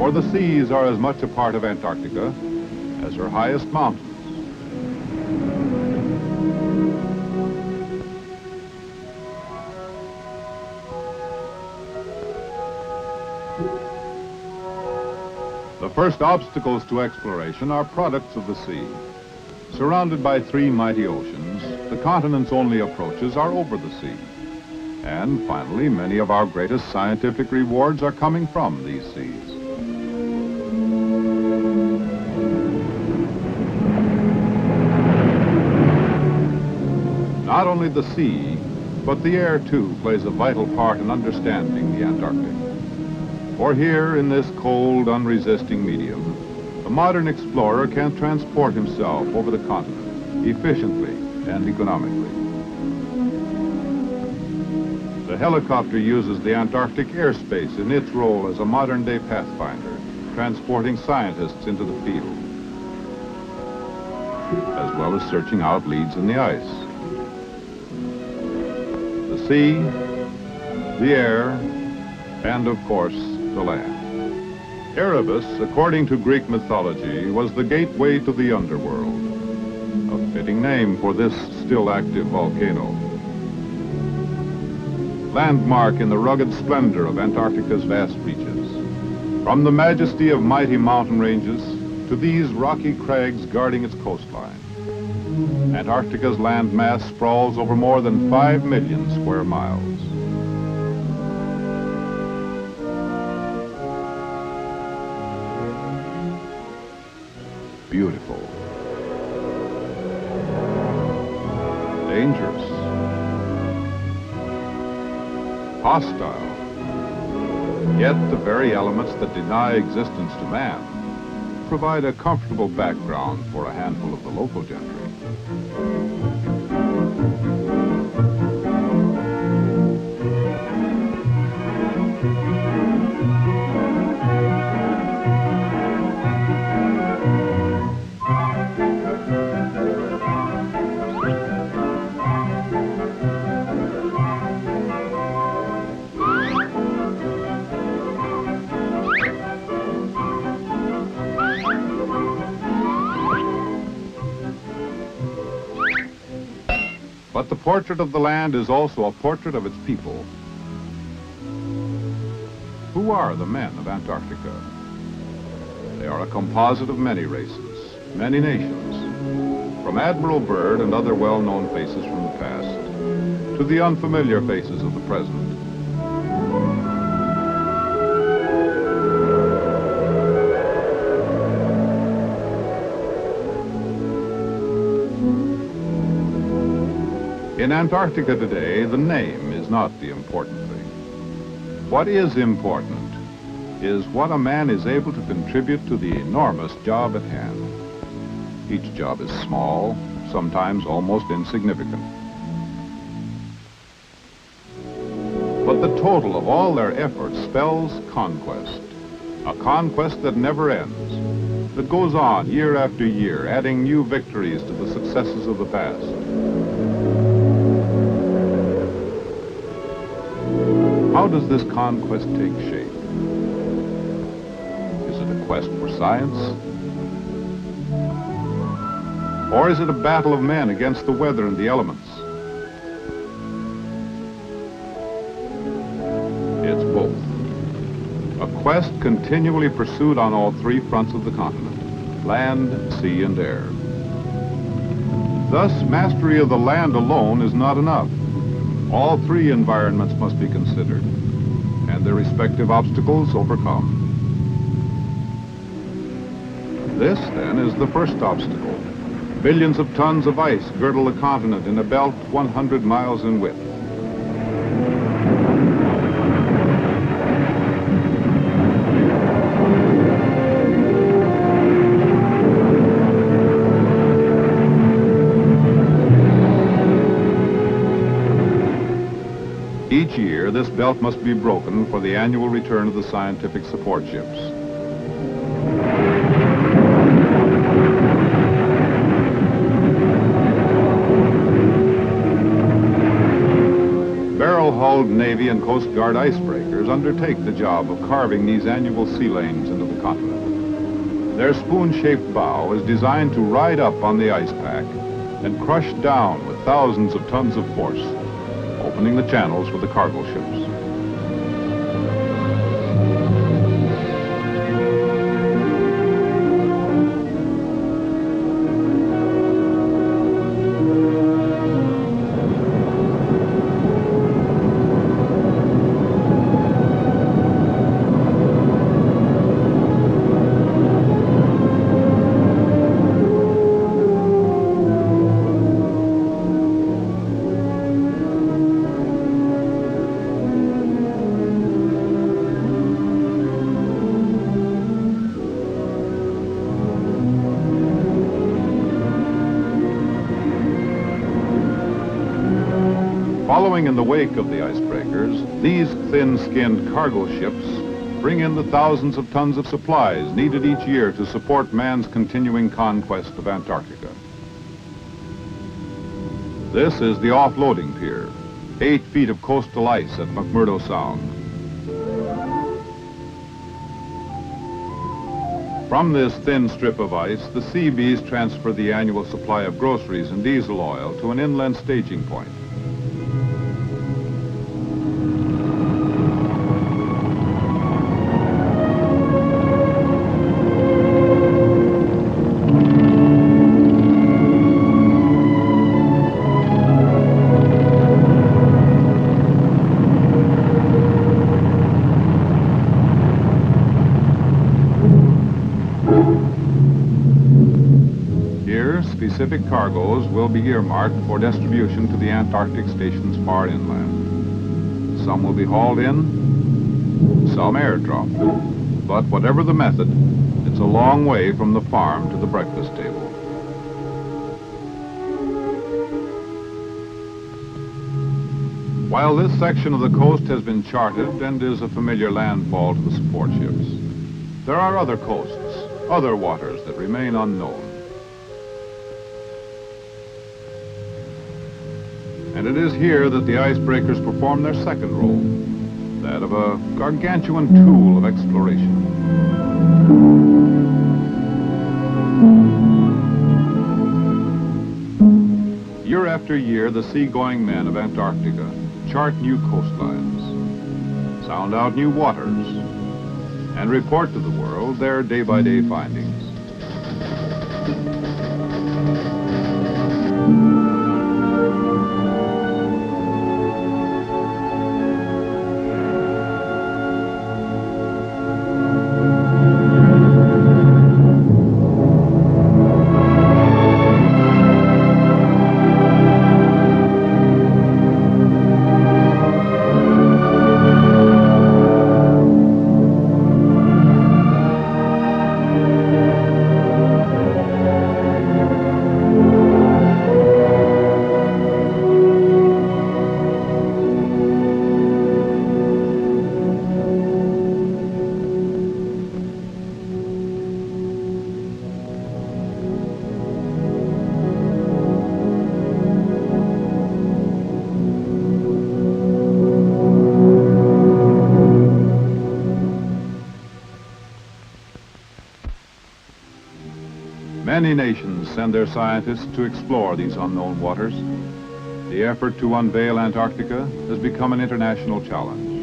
for the seas are as much a part of Antarctica as her highest mountains. The first obstacles to exploration are products of the sea. Surrounded by three mighty oceans, the continent's only approaches are over the sea. And finally, many of our greatest scientific rewards are coming from these seas. Not only the sea, but the air too plays a vital part in understanding the Antarctic. For here, in this cold, unresisting medium, the modern explorer can transport himself over the continent efficiently and economically. The helicopter uses the Antarctic airspace in its role as a modern-day pathfinder, transporting scientists into the field, as well as searching out leads in the ice. The sea, the air, and of course, the land. Erebus, according to Greek mythology, was the gateway to the underworld, a fitting name for this still active volcano. Landmark in the rugged splendor of Antarctica's vast reaches. From the majesty of mighty mountain ranges to these rocky crags guarding its coastline, Antarctica's land mass sprawls over more than 5 million square miles. Beautiful, dangerous, hostile, yet the very elements that deny existence to man provide a comfortable background for a handful of the local gentry. But the portrait of the land is also a portrait of its people. Who are the men of Antarctica? They are a composite of many races, many nations, from Admiral Byrd and other well-known faces from the past, to the unfamiliar faces of the present. In Antarctica today, the name is not the important thing. What is important is what a man is able to contribute to the enormous job at hand. Each job is small, sometimes almost insignificant. But the total of all their efforts spells conquest, a conquest that never ends, that goes on year after year, adding new victories to the successes of the past. How does this conquest take shape? Is it a quest for science? Or is it a battle of men against the weather and the elements? It's both. A quest continually pursued on all three fronts of the continent: land, sea, and air. Thus, mastery of the land alone is not enough. All three environments must be considered, and their respective obstacles overcome. This, then, is the first obstacle. Billions of tons of ice girdle the continent in a belt 100 miles in width. Each year, this belt must be broken for the annual return of the scientific support ships. Barrel hull hulled Navy and Coast Guard icebreakers undertake the job of carving these annual sea lanes into the continent. Their spoon-shaped bow is designed to ride up on the ice pack and crush down with thousands of tons of force, opening the channels for the cargo ships. Following in the wake of the icebreakers, these thin-skinned cargo ships bring in the thousands of tons of supplies needed each year to support man's continuing conquest of Antarctica. This is the offloading pier, 8 feet of coastal ice at McMurdo Sound. From this thin strip of ice, the Seabees transfer the annual supply of groceries and diesel oil to an inland staging point. Specific cargoes will be earmarked for distribution to the Antarctic stations far inland. Some will be hauled in, some airdropped. But whatever the method, it's a long way from the farm to the breakfast table. While this section of the coast has been charted and is a familiar landfall to the support ships, there are other coasts, other waters that remain unknown. And it is here that the icebreakers perform their second role, that of a gargantuan tool of exploration. Year after year, the seagoing men of Antarctica chart new coastlines, sound out new waters, and report to the world their day-by-day findings. Many nations send their scientists to explore these unknown waters. The effort to unveil Antarctica has become an international challenge.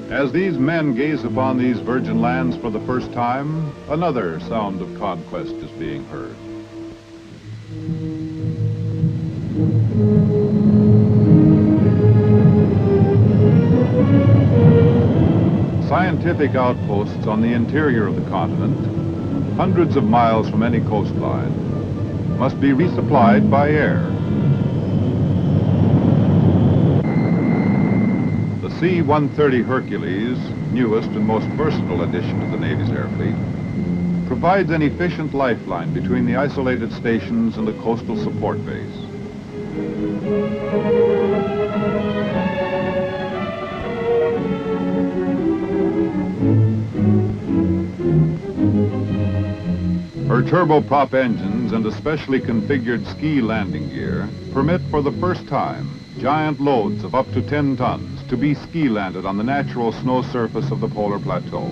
As these men gaze upon these virgin lands for the first time, another sound of conquest is being heard. Scientific outposts on the interior of the continent, hundreds of miles from any coastline, must be resupplied by air. The C-130 Hercules, newest and most versatile addition to the Navy's air fleet, provides an efficient lifeline between the isolated stations and the coastal support base. Her turboprop engines and especially configured ski landing gear permit for the first time giant loads of up to 10 tons to be ski landed on the natural snow surface of the polar plateau.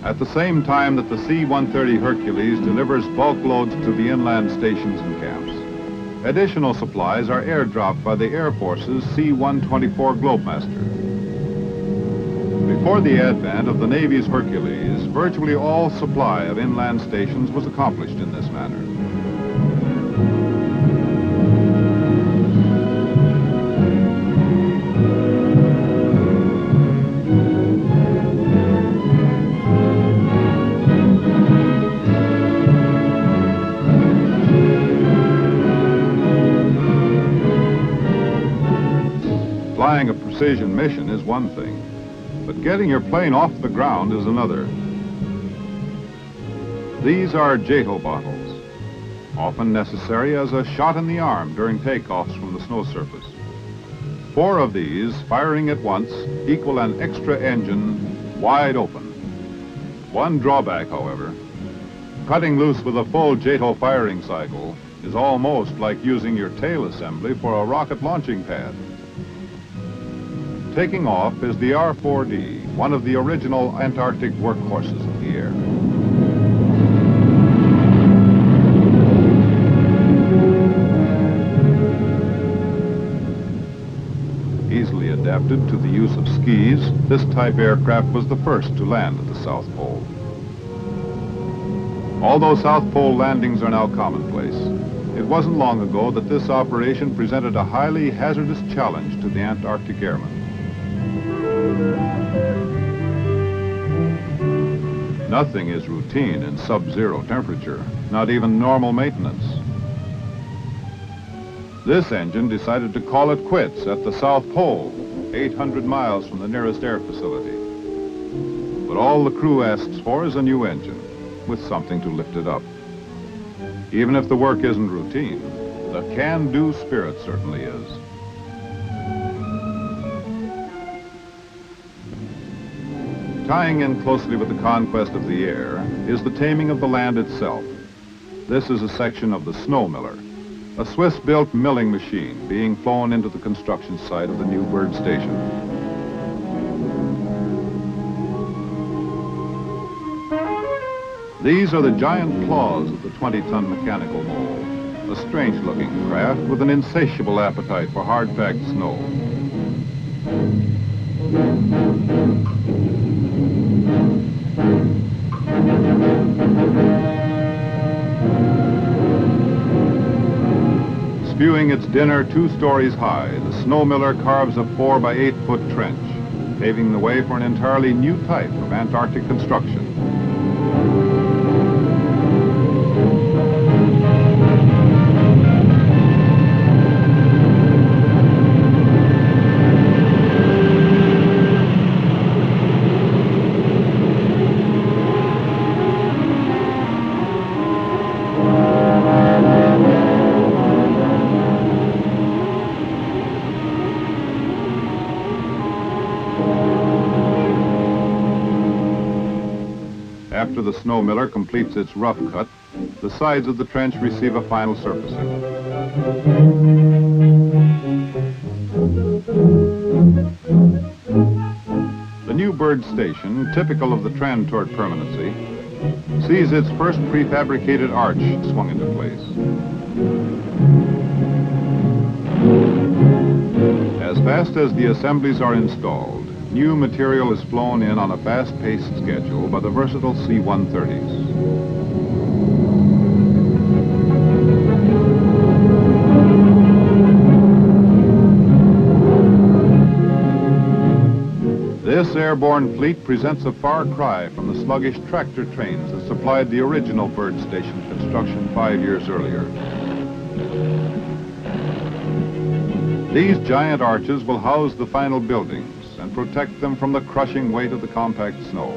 At the same time that the C-130 Hercules delivers bulk loads to the inland stations and camps, additional supplies are airdropped by the Air Force's C-124 Globemaster. Before the advent of the Navy's Hercules, virtually all supply of inland stations was accomplished in this manner. Flying a precision mission is one thing, but getting your plane off the ground is another. These are JATO bottles, often necessary as a shot in the arm during takeoffs from the snow surface. 4 of these, firing at once, equal an extra engine wide open. One drawback, however, cutting loose with a full JATO firing cycle is almost like using your tail assembly for a rocket launching pad. Taking off is the R-4D, one of the original Antarctic workhorses of the air. Easily adapted to the use of skis, this type aircraft was the first to land at the South Pole. Although South Pole landings are now commonplace, it wasn't long ago that this operation presented a highly hazardous challenge to the Antarctic airmen. Nothing is routine in sub-zero temperature, not even normal maintenance. This engine decided to call it quits at the South Pole, 800 miles from the nearest air facility. But all the crew asks for is a new engine, with something to lift it up. Even if the work isn't routine, the can-do spirit certainly is. Tying in closely with the conquest of the air is the taming of the land itself. This is a section of the snow miller, a Swiss-built milling machine being flown into the construction site of the new bird station. These are the giant claws of the 20-ton mechanical mole, a strange-looking craft with an insatiable appetite for hard-packed snow. Spewing its dinner 2 stories high, the snow miller carves a 4 by 8 foot trench, paving the way for an entirely new type of Antarctic construction. After the snow miller completes its rough cut, the sides of the trench receive a final surfacing. The new bird station, typical of the trend toward permanency, sees its first prefabricated arch swung into place. As fast as the assemblies are installed, new material is flown in on a fast-paced schedule by the versatile C-130s. airborne fleet presents a far cry from the sluggish tractor trains that supplied the original Byrd Station construction 5 years earlier. These giant arches will house the final buildings and protect them from the crushing weight of the compact snow.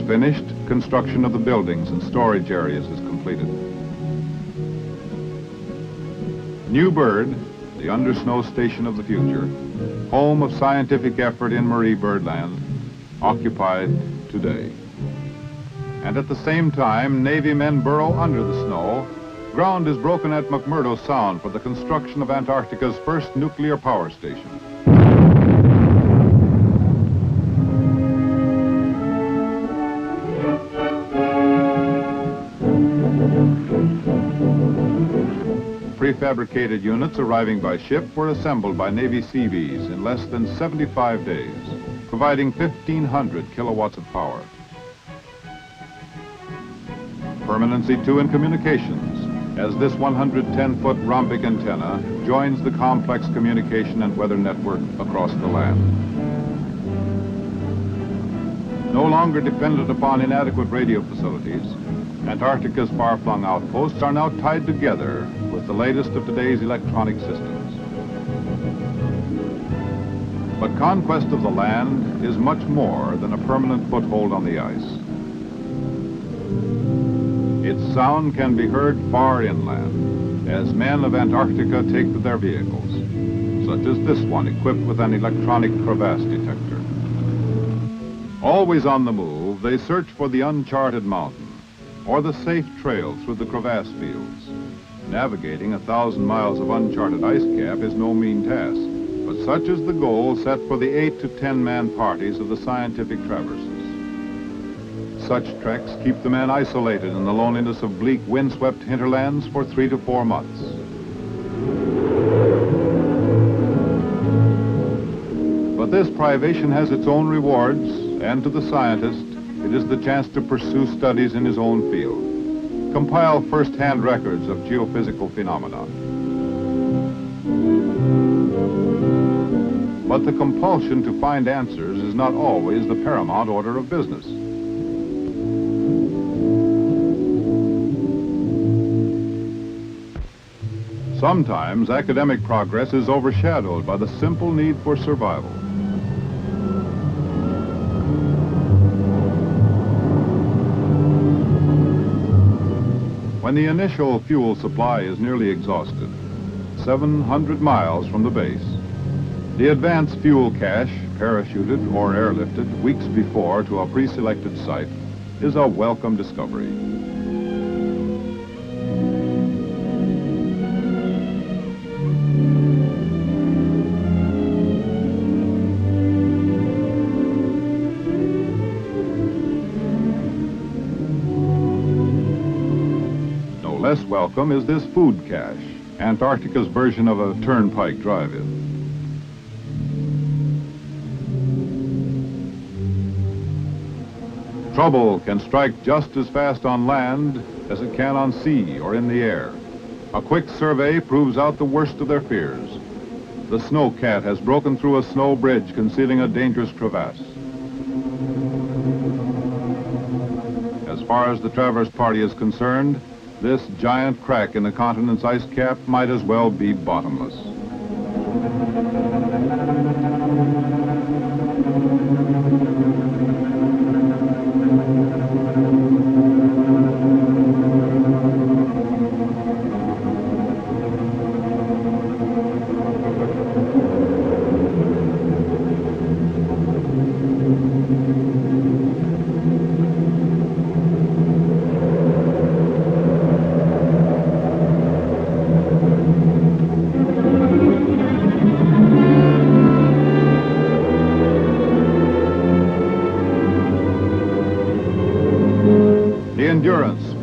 Finished, construction of the buildings and storage areas is completed. New Byrd, the undersnow station of the future, home of scientific effort in Marie Birdland, occupied today. And at the same time, Navy men burrow under the snow. Ground is broken at McMurdo Sound for the construction of Antarctica's first nuclear power station. Prefabricated units arriving by ship were assembled by Navy Seabees in less than 75 days, providing 1,500 kilowatts of power. Permanency, too, in communications, as this 110-foot rhombic antenna joins the complex communication and weather network across the land. No longer dependent upon inadequate radio facilities, Antarctica's far-flung outposts are now tied together with the latest of today's electronic systems. But conquest of the land is much more than a permanent foothold on the ice. Its sound can be heard far inland as men of Antarctica take to their vehicles, such as this one equipped with an electronic crevasse detector. Always on the move, they search for the uncharted mountain or the safe trail through the crevasse fields. Navigating 1,000 miles of uncharted ice cap is no mean task, but such is the goal set for the 8 to 10-man parties of the scientific traverses. Such treks keep the men isolated in the loneliness of bleak, windswept hinterlands for 3 to 4 months. But this privation has its own rewards, and to the scientist, it is the chance to pursue studies in his own field, compile first-hand records of geophysical phenomena. But the compulsion to find answers is not always the paramount order of business. Sometimes academic progress is overshadowed by the simple need for survival. When the initial fuel supply is nearly exhausted, 700 miles from the base, the advance fuel cache, parachuted or airlifted weeks before to a pre-selected site, is a welcome discovery. Less welcome is this food cache, Antarctica's version of a turnpike drive-in. Trouble can strike just as fast on land as it can on sea or in the air. A quick survey proves out the worst of their fears. The snowcat has broken through a snow bridge concealing a dangerous crevasse. As far as the traverse party is concerned, this giant crack in the continent's ice cap might as well be bottomless.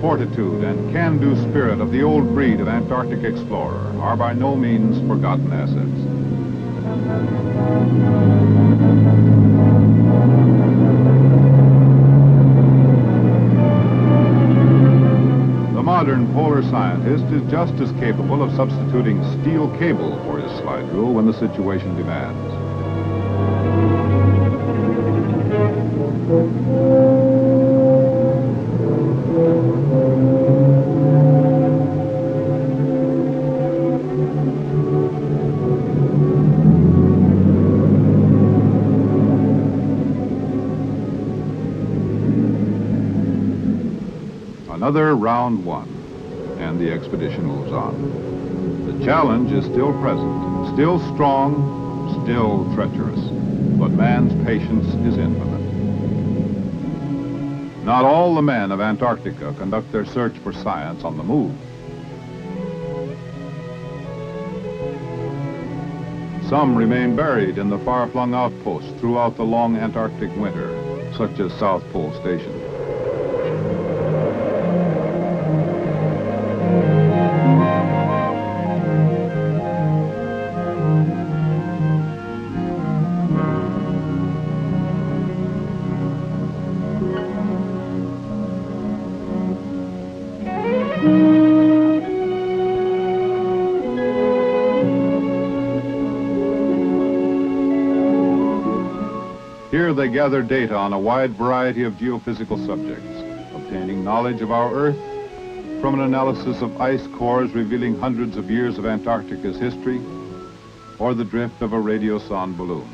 fortitude and can-do spirit of the old breed of Antarctic explorer are by no means forgotten assets. The modern polar scientist is just as capable of substituting steel cable for his slide rule when the situation demands. Another round one, and the expedition moves on. The challenge is still present, still strong, still treacherous, but man's patience is infinite. Not all the men of Antarctica conduct their search for science on the move. Some remain buried in the far-flung outposts throughout the long Antarctic winter, such as South Pole Station. Here they gather data on a wide variety of geophysical subjects, obtaining knowledge of our Earth from an analysis of ice cores revealing hundreds of years of Antarctica's history, or the drift of a radiosonde balloon.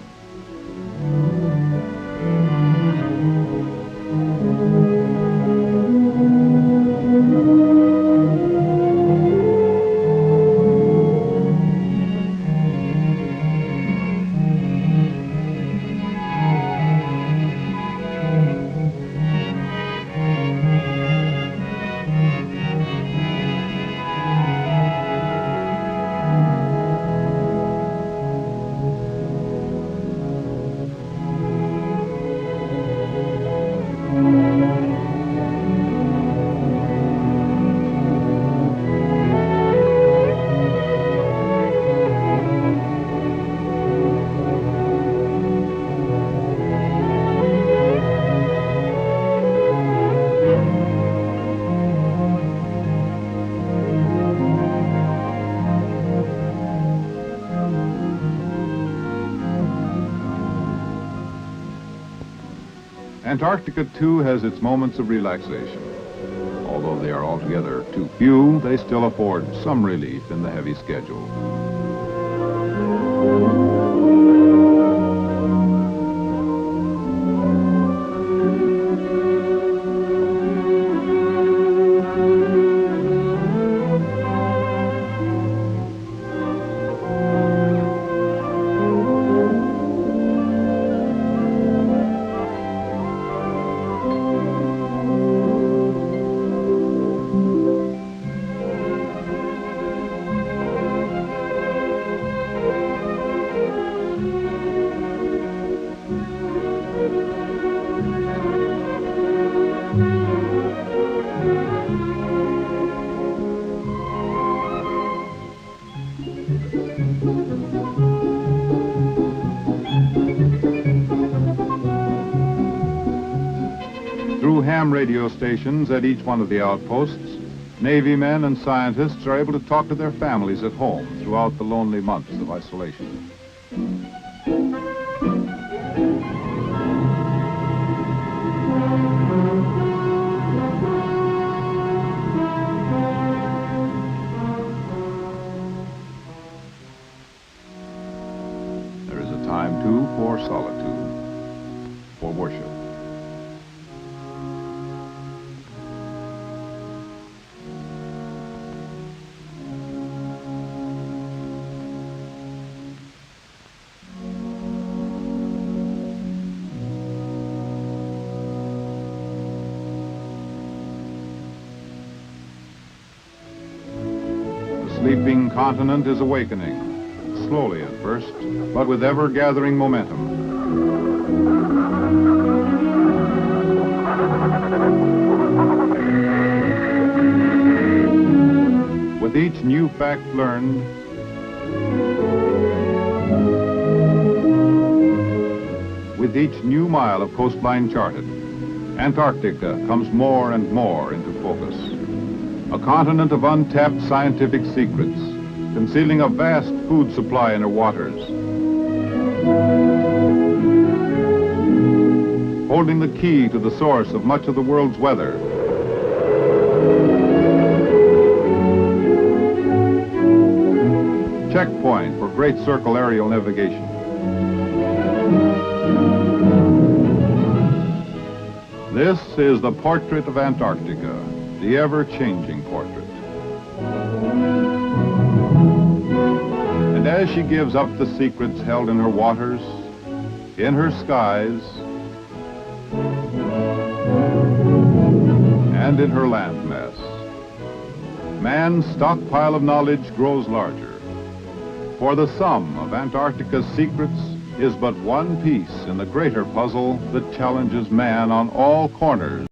Antarctica, too, has its moments of relaxation. Although they are altogether too few, they still afford some relief in the heavy schedule. Through ham radio stations at each one of the outposts, Navy men and scientists are able to talk to their families at home throughout the lonely months of isolation. There is a time, too, for solitude, for worship. The sleeping continent is awakening, slowly at first, but with ever-gathering momentum. With each new fact learned, with each new mile of coastline charted, Antarctica comes more and more into focus. A continent of untapped scientific secrets, concealing a vast food supply in her waters, holding the key to the source of much of the world's weather. Checkpoint for Great Circle aerial navigation. This is the portrait of Antarctica, the ever-changing portrait. And as she gives up the secrets held in her waters, in her skies, and in her landmass, man's stockpile of knowledge grows larger. For the sum of Antarctica's secrets is but one piece in the greater puzzle that challenges man on all corners.